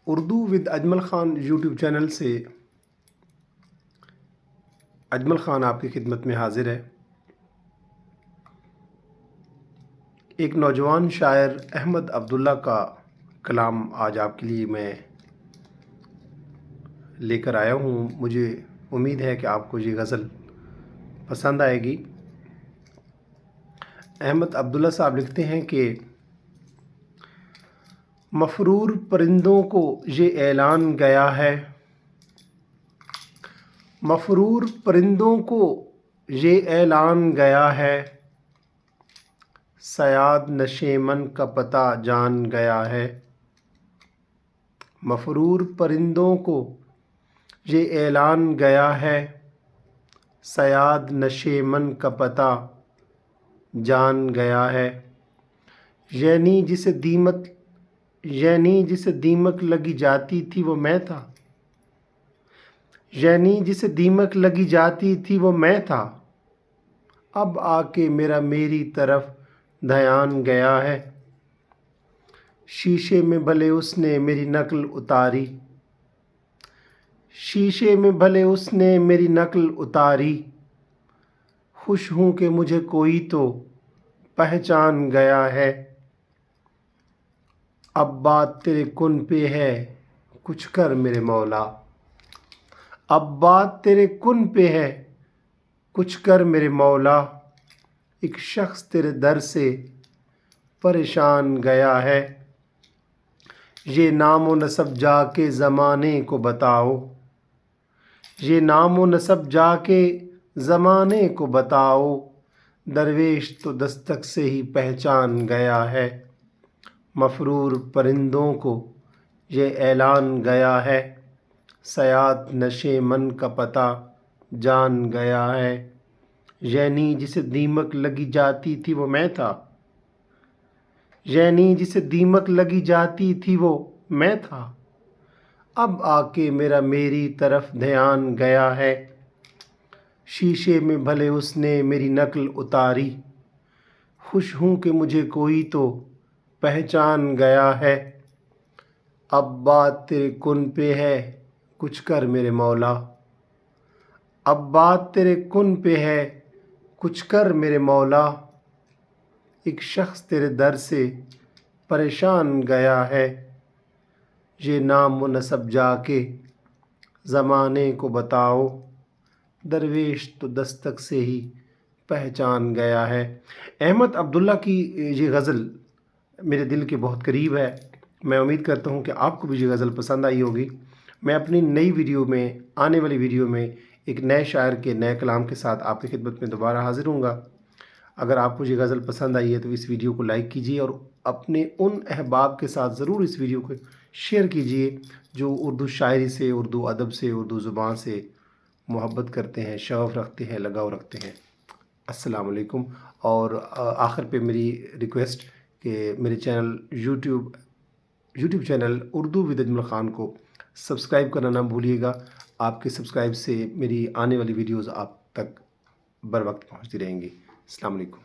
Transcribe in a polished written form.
Urdu with Ajmal Khan YouTube channel سے اجمل خان آپ کی خدمت میں حاضر ہے۔ ایک نوجوان شاعر احمد عبداللہ کا کلام آج آپ کے لیے میں لے کر آیا ہوں۔ مجھے امید ہے کہ آپ کو یہ غزل پسند آئے گی۔ احمد عبداللہ صاحب لکھتے ہیں کہ مفرور پرندوں کو یہ اعلان گیا ہے، مفرور پرندوں کو یہ اعلان گیا ہے، صیاد نشیمن کا پتہ جان گیا ہے۔ مفرور پرندوں کو یہ اعلان گیا ہے، صیاد نشیمن کا پتہ جان گیا ہے۔ یعنی جسے دیمک لگی جاتی تھی وہ میں تھا، یعنی جسے دیمک لگی جاتی تھی وہ میں تھا، اب آ کے میری طرف دھیان گیا ہے۔ شیشے میں بھلے اس نے میری نقل اتاری، شیشے میں بھلے اس نے میری نقل اتاری، خوش ہوں کہ مجھے کوئی تو پہچان گیا ہے۔ اب بات تیرے کن پہ ہے کچھ کر میرے مولا، اب بات تیرے کن پہ ہے کچھ کر میرے مولا، ایک شخص تیرے در سے پریشان گیا ہے۔ یہ نام و نسب جا کے زمانے کو بتاؤ، یہ نام و نسب جا کے زمانے کو بتاؤ، درویش تو دستک سے ہی پہچان گیا ہے۔ مفرور پرندوں کو یہ اعلان گیا ہے، صیاد نشیمن کا پتہ جان گیا ہے۔ یعنی جسے دیمک لگی جاتی تھی وہ میں تھا، یعنی جسے دیمک لگی جاتی تھی وہ میں تھا، اب آ کے میری طرف دھیان گیا ہے۔ شیشے میں بھلے اس نے میری نقل اتاری، خوش ہوں کہ مجھے کوئی تو پہچان گیا ہے۔ اب بات تیرے کن پہ ہے کچھ کر میرے مولا، اب بات تیرے کن پہ ہے کچھ کر میرے مولا، ایک شخص تیرے در سے پریشان گیا ہے۔ یہ نام و نسب جا کے زمانے کو بتاؤ، درویش تو دستک سے ہی پہچان گیا ہے۔ احمد عبداللہ کی یہ غزل میرے دل کے بہت قریب ہے۔ میں امید کرتا ہوں کہ آپ کو بھی یہ غزل پسند آئی ہوگی۔ میں اپنی نئی ویڈیو میں، آنے والی ویڈیو میں ایک نئے شاعر کے نئے کلام کے ساتھ آپ کی خدمت میں دوبارہ حاضر ہوں گا۔ اگر آپ کو یہ غزل پسند آئی ہے تو اس ویڈیو کو لائک کیجیے اور اپنے ان احباب کے ساتھ ضرور اس ویڈیو کو شیئر کیجیے جو اردو شاعری سے، اردو ادب سے، اردو زبان سے محبت کرتے ہیں، شغف رکھتے ہیں، لگاؤ رکھتے ہیں۔ السلام علیکم۔ اور آخر پہ میری ریکویسٹ کہ میرے channel YouTube channel Urdu with Ajmal Khan کو سبسکرائب کرنا نہ بھولیے گا۔ آپ کے سبسکرائب سے میری آنے والی ویڈیوز آپ تک بر وقت پہنچتی رہیں گی۔ السلام علیکم۔